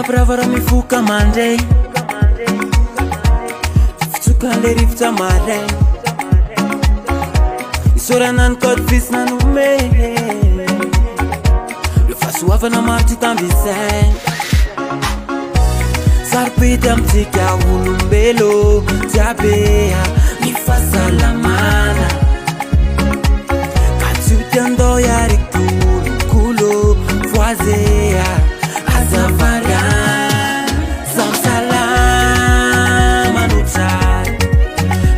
miraviravara mifoka mandray fitsoka le rivotra marainy isorana ny code fils nanome le fahasoavana maro ty tambizay saripety amitsika olombelo jiabea ny fahasalamana ka tsy ho tiandao iariko olokolo voazea azavaria zam salama no tsara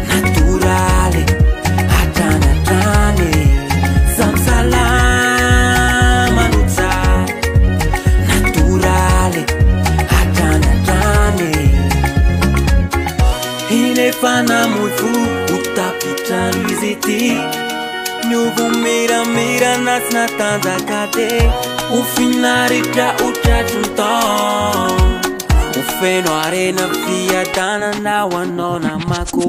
naturale atranatrane zam salama no tsara naturale atranatrane inefa namoy fo ho tapitrano izy ty niovo miramira na tsy natanjaka te ho finaritra ho tratry ny tao ho feno arena fiadanana ho anao namako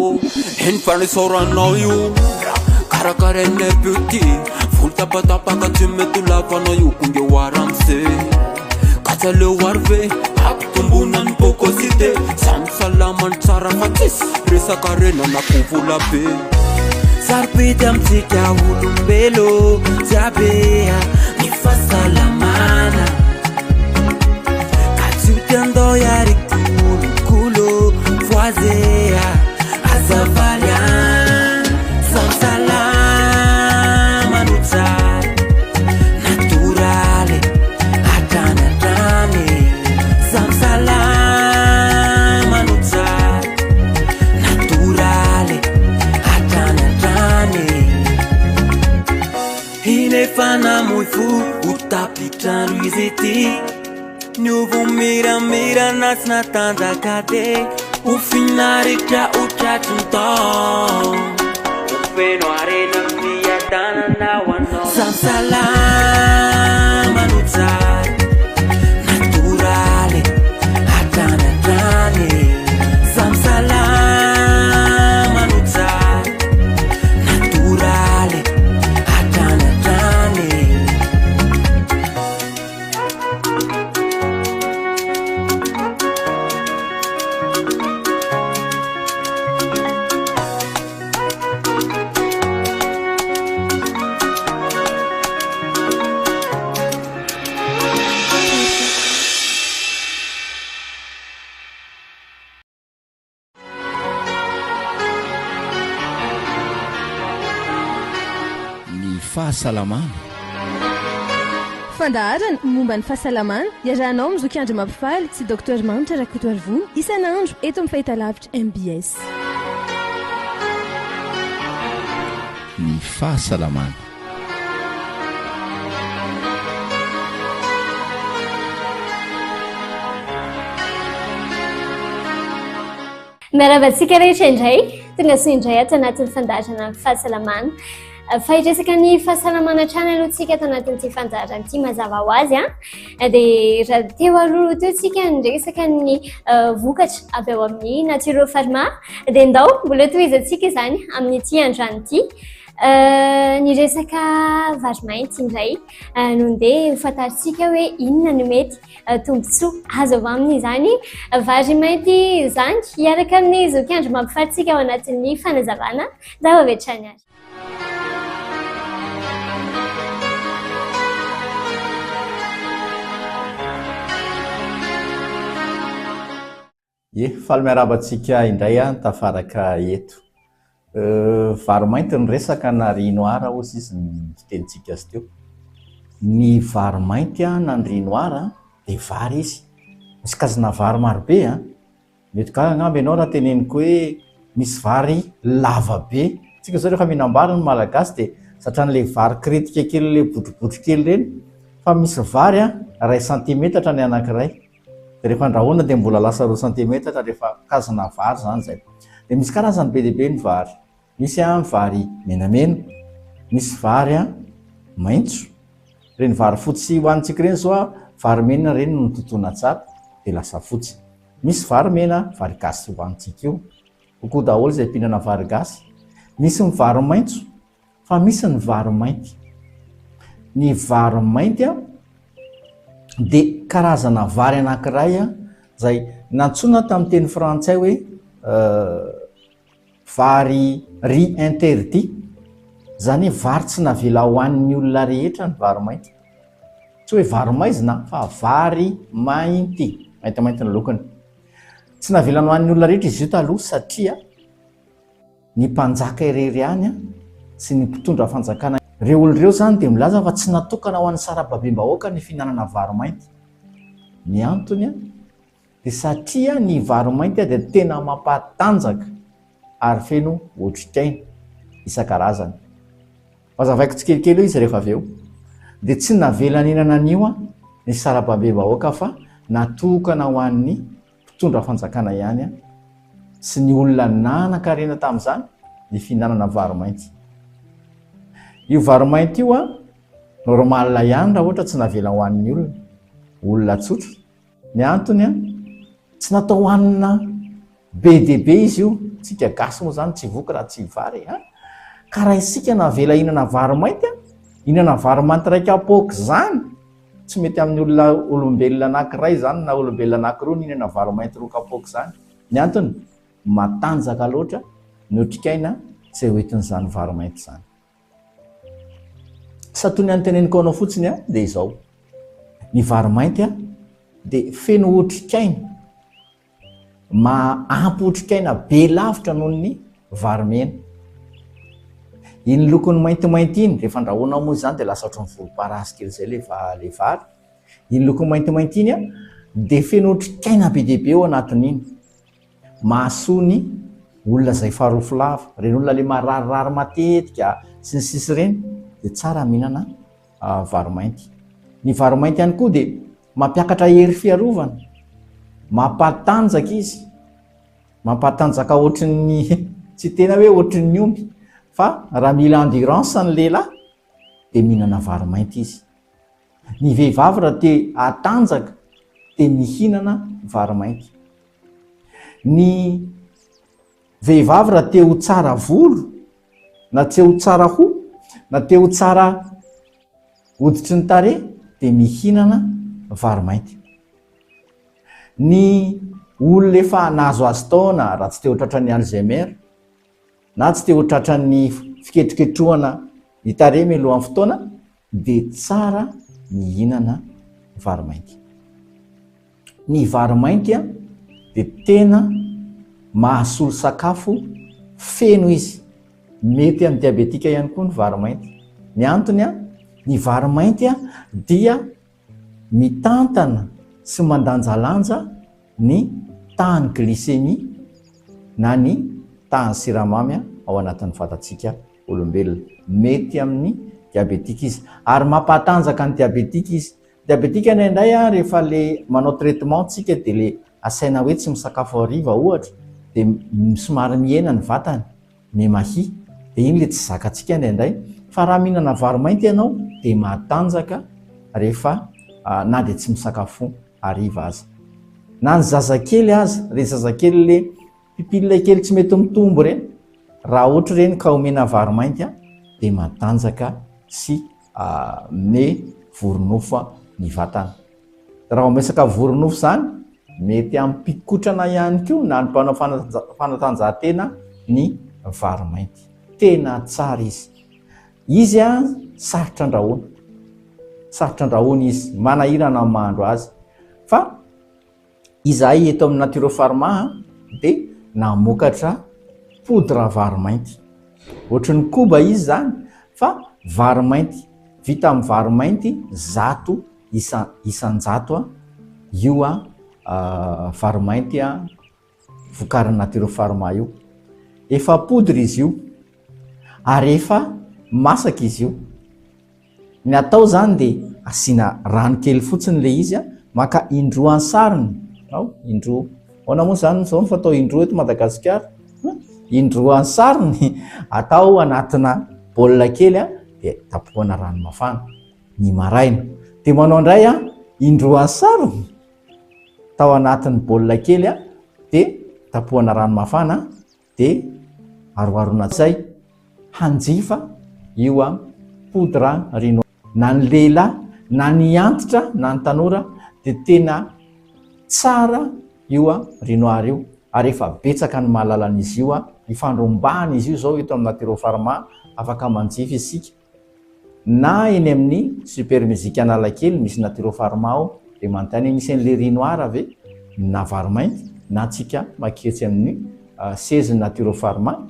eny fanisoranao io karakarainay beauty volo tapatapaka tsy mety ho lavanao io konge hoaramse ka tsy aleo arve ampitombona ny bokosité samy salamany tsara fa tsisy resaka rena na kovola be saripety amitsika olombelo jiabea ny fahasalamana ka tsy ho tiandao iariko olokolo voazea azavaria samy salama no tsara naturale atranatrane samy salama no tsara naturale atranatrane inefa namoy fo ho tapitrano izy ty niovo miramira na tsy natanjaka te ho finaritra ho tratry ny tao ho feno arena fiadanana ho anao samy salama no tsara naturale atranatrane samy salama no tsara naturale atranatrane fahasalamana fandaharana momba ny fahasalamana iarahanao mizoky andro mampifaly sy docteur Manitra Rakotoarivony isan'andro eto amin'ny fahitalavitra MBS ny fahasalamana miaravatsika rehetra indray tonga sy indray ato anatin'ny fandaharana fahasalamana fahiresaka ny fahasalamana trany alohantsika ato anatin'ity fandaharana ity mazava ho azy dia raha teo aloha teo tsika niresaka ny vokatra avy ao amin'ny Naturo Pharma dia ndao mbola tohizantsika izany amin'ity androany ity ny resaka vary mainty indray nondeha hofantaritsika hoe inona no mety tombontsoa azo avy amin'izany vary mainty izany hiaraka amin'ny zokiandro mampifaritsika ao anatin'ny fanazavana zava-betrany azy. Faly miarabantsika indray tafaraka eto vary mainty ny resaka na rinoara ozy izy ny fitenitsika azy teo ny vary mainty na ny rinoara dia vary izy misy kazana vary marobe mety ka agnamby ianao raha teneniko hoe misy vary lava be tsika zao rehefa mihinam-bary ny malagasy dia satran'le vary kritika kely le botribotry kely reny fa misy vary 1 cm ny anankiray rehefa andrahoana dia mbola lasa 2 cm rehefa kazana vary zany zay dia misy karazany be deaibe ny vary misy vary menamena misy vary maitso reny vary fotsy hoanitsika reny zao vary mena reny no totoina tsara dia lasa fotsy misy vary mena vary gasy hoanitsika io kokoa daholo izay mpihinana vary gasy misy ny vary maitso fa misy ny vary mainty ny vary mainty dia karazana vary anankiray a zay nantsona tamin'ny teny frantsay hoe vary riz interdit, zany hoe vary tsy navela hoan'ny olona rehetra ny vary mainty, tsy hoe vary maizina fa vary mainty, maintimainty ny lokony. Tsy navela ny hoan'ny olona rehetra izy io taloha satria ny mpanjaka irery any a sy ny mpitondra fanjakana reo olon'ireo zany dia milaza fa tsy natokana ho an'ny sarababem-bahoaka ny fihinanana vary mainty. Ny antony a dia satria ny vary mainty a dia tena mampatanjaka ary feno otrikaina isan-karazany. Mazavaiko tsikelikely io izy rehefa avy eo dia tsy navela ninana an'io a ny sarababem-bahoaka fa natokana ho an'ny mpitondra fanjakana ihany a sy ny olona nanan-karena tamin'izany ny fihinanana vary mainty. Io vary mainty io a normal ihany raha ohatra tsy navela hoan'ny olona tsotra. Ny antony a tsy natao hoanina be dia be izy io, tsika gasy moa zany tsy voky raha tsy vary a. Ka raha isika navela hinana vary mainty a, hinana vary mainty raika apoka zany tsy mety amin'ny olona olombelona anankiray zany na olombelona anankiroa ny hinana vary mainty roa kapoka zany. Ny antony matanjaka loatra ny otrikaina tsy hoentin'izany vary mainty zany. Satony anteneniko anao fotsiny a dia izao, ny vary mainty a dia feno otrikaina, ampy otrikaina be lavitra noho ny vary mena. Iny lokony maintimainty iny rehefa andrahoana moa zany dia lasa ohatran'ny volomparasy kely zay le vary. Iny lokony maintimainty iny a dia feno otrikaina be dia be ao anatin'iny, mahasoa ny olona zay farofo lava, reny olona le mararirary matetika sy ny sisy reny dia tsara mihinana vary mainty. Ny vary mainty ihany koa dia mampiakatra hery fiarovana, mampatanjaka izy, mampatanjaka ohatrin'ny tsy tena hoe ohatrin'ny omby fa raha mila endurance ny lehilahy dia mihinana vary mainty izy. Ny vehivavy raha te hatanjaka dia mihinana vary mainty. Ny vehivavy raha te ho tsara volo na te ho tsara hoho na te ho tsara hoditry ny tarehy dia mihinana vary mainty. Ny olona efa nahazo azy taona raha tsy te ho tratran'ny Alzheimer na tsy te ho tratran'ny fiketroketrohana ny tarehy mialohan'ny fotoana dia tsara mihinana vary mainty. Ny vary mainty a dia tena mahasolo sakafo feno izy, mety amin'ny diabetika ihany koa ny vary mainty. Ny antony a ny vary mainty a dia mitantana sy mandanjalanja ny tahany glycémie na ny tahany siramamy ao anatin'ny vatantsika olombelona, mety amin'ny diabetika izy ary mampatanjaka ny diabetika izy. Diabetika indraindray a rehefa le manao traitement tsika dia le asaina hoe tsy misakafo hariva ohatra dia somary mihena ny vatany, memahi, dia iny le tsy zakantsika indraindray. Fa raha mihinana vary mainty ianao dia matanjaka rehefa na dia tsy misakafo hariva aza. Na ny zazakely aza, re zazakely le pipile kely tsy mety mitombo reny, raha ohatra reny ka omena vary mainty a dia matanjaka sy me voronofo ny vatana. Raha omesaka voronofo zany mety ampikotrana ihany koa na ny mpanao fanatanjahantena ny vary mainty. Tena tsara izy. Izy a sarotra andrahoana, sarotra andrahoana izy, manahirana amin'ny mahandro azy. Fa izahay eto amin'ny Naturo Pharma dia namokatra poudre vary mainty. Ohatran'ny koba izy zany fa vary mainty, vita amin'ny vary mainty zato isan-jato io vary mainty vokarin'ny Naturo Pharma io. Efa poudre izy io ary efa masaka izy io. Ny atao zany dia asiana rano kely fotsiny le izy maka indroa ansariny. Indroa ona moa zany zao ny fatao indroa eto Madagasikara, indroa ansariny atao anatina baolina kely dia tapohana rano mafana ny maraina, dia manao indray indroa ansariny atao anatin'ny baolina kely dia tapohana rano mafana dia aroarona zay hanjifa io poudre rino. Na ny lehilahy na ny antitra na ny tanora dia tena tsara io a rinoir io, ary efa betsaka ny mahalalan'izy io a ifandrombahana izy io zao eto amin'ny Naturofarma, afaka manjifa isika na eny amin'ny supermusique Analakely misy Naturofarma ao dia manontany misy an'le rinoir ave na vary mainty na atsika maketsy amin'ny 16 Naturofarma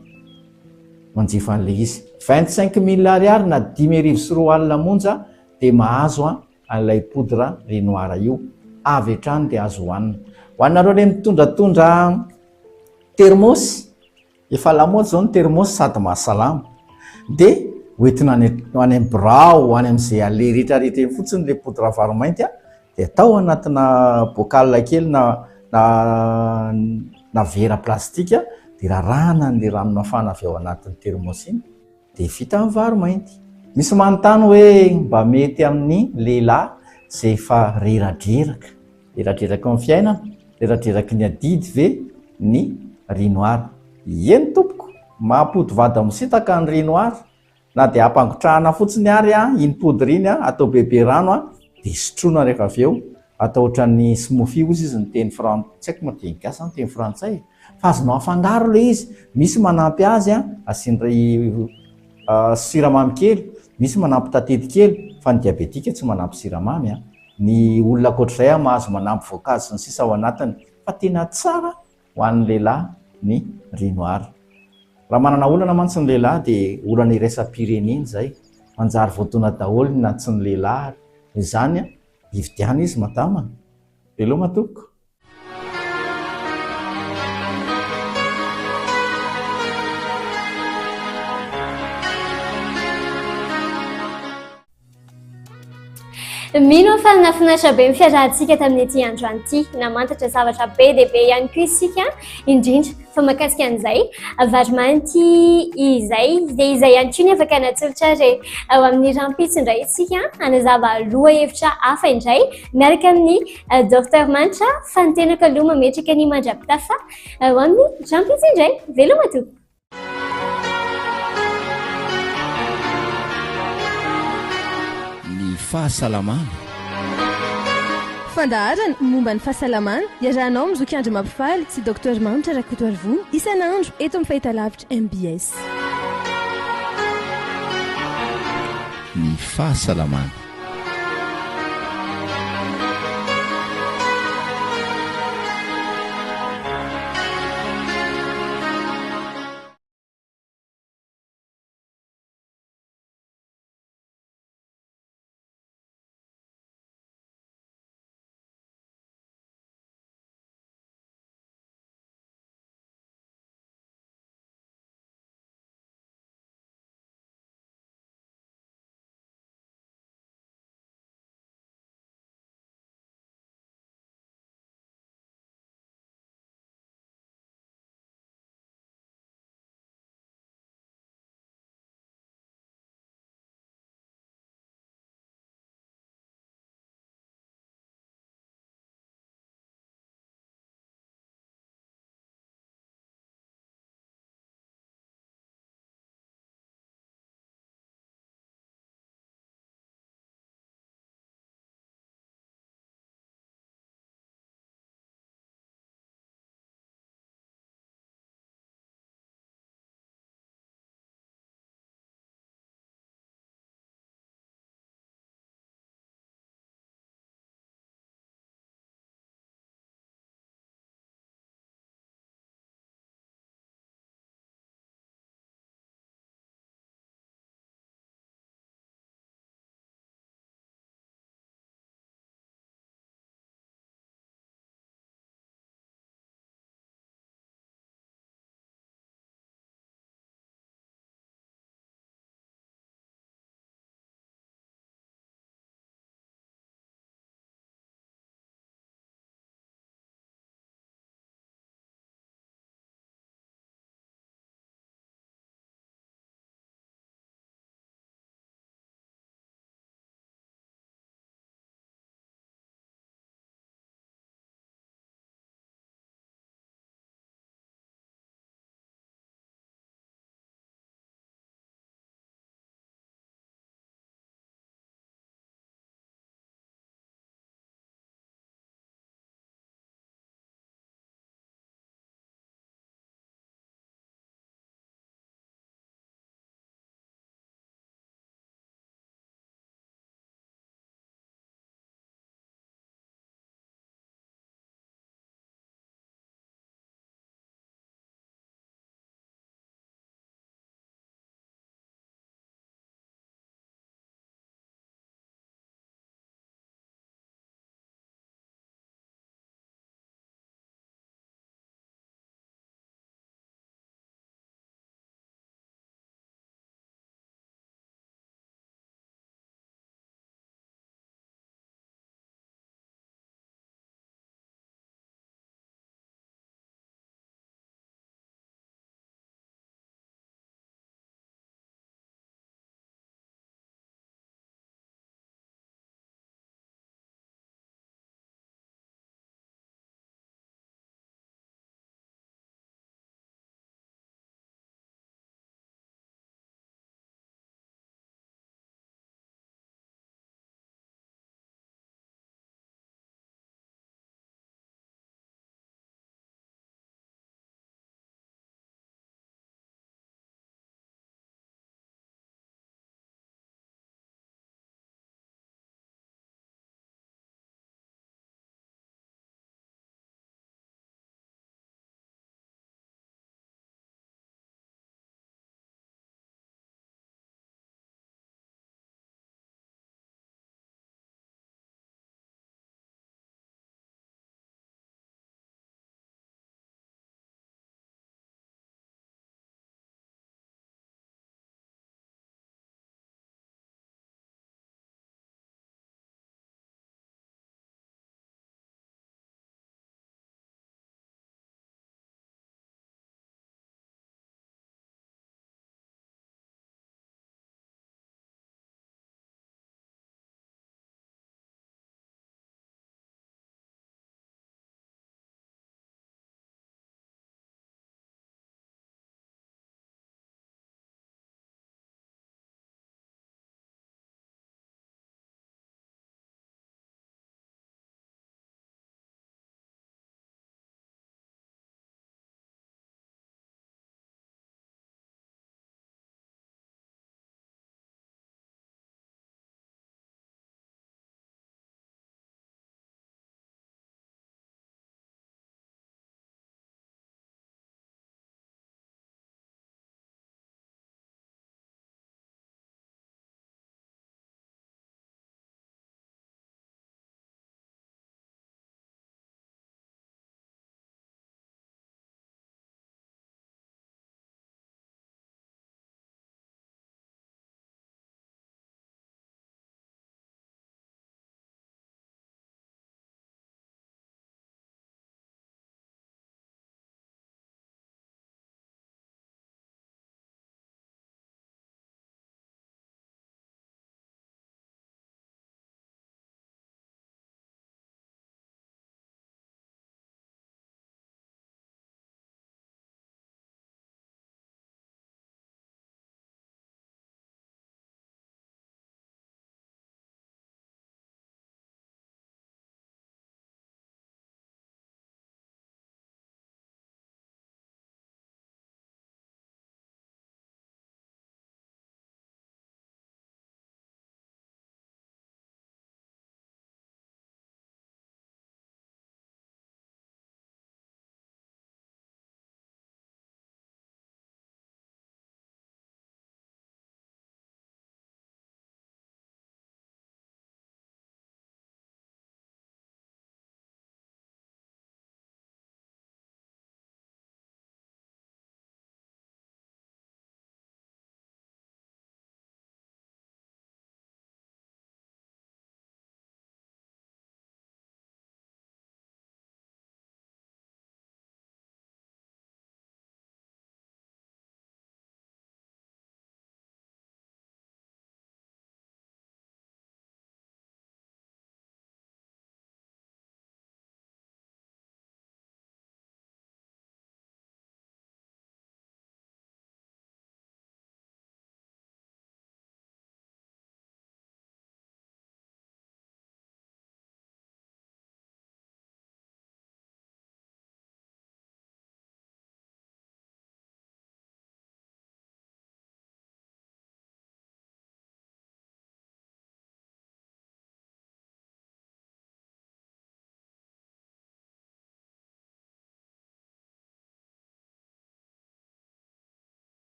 manjifa an'le izy 25 000 ariary na 10,400 alina monja dia mahazo an'ilay poudre rinoir io avy hatrany dia azo hohanina. Hoaninareo le mitondratondra termosy, efa lamaody zao ny termosy sady mahasalama dia hoentina any amin'ny birao, any amin'izay ale rehetrarehetra fotsiny le poudre vary mainty dia atao anatina bocal kely na vera plastika dia rarahana an'le rano mafana avy ao anatin'ny termosy iny dia vita amin'ny vary mainty. Misy manontany hoe mba mety amin'ny lehilahy izay efa reradreraka amin'ny fiainana, reradreraky ny adidy ve ny rinoir? Eny tompoko, mahampody vady misitaka ny rinoir, na dia ampangotrahana fotsiny ary iny poudre iny atao bebe rano dia sotroina rehefa avy eo atao ohatran'ny smoothie ozy izy ny teny frantsay, tsy haiko madinigasy ny teny frantsay, fa azonao afangaro le izy. Misy manampy azy asian'ray siramamy kely, misy manampy tatety kely, fa ny diabetika tsy manampy siramamy ny olona akoatr'izay mahazo manampy voankazo sy ny sisa ao anatiny, fa tena tsara ho an'ny lehilahy ny rinoir. Raha manana olana mantsy ny lehilahy dia olana iraisam-pireneny zay, manjary voatona daholo na tsy ny lehilahy izany hividiana izy madama. Velao matoko. Mino fa nafinaritra be mifiarahantsika tamin'ity androany ity, namantatra zavatra be dia be ihany koa isika indrindra fa mahakasika an'izay vary mainty izay dia izay ihany koa ny afaka natsolotra re ao amin'ny rampitso indray isika hanazava loha hevitra hafa indray miaraka amin'ny Dr Manitra fa ny tenaka aloha mametraka ny mandrapitafa ao amin'ny rampitso indray. Veloma tompoko. Fahasalamana. Fandaharana momba ny fahasalamana iarahanao mizoky andro mampifaly sy Dr Manitra Rakotoarivo isan'andro eto amin'ny fahitalavitra MBS. Ny fahasalamana.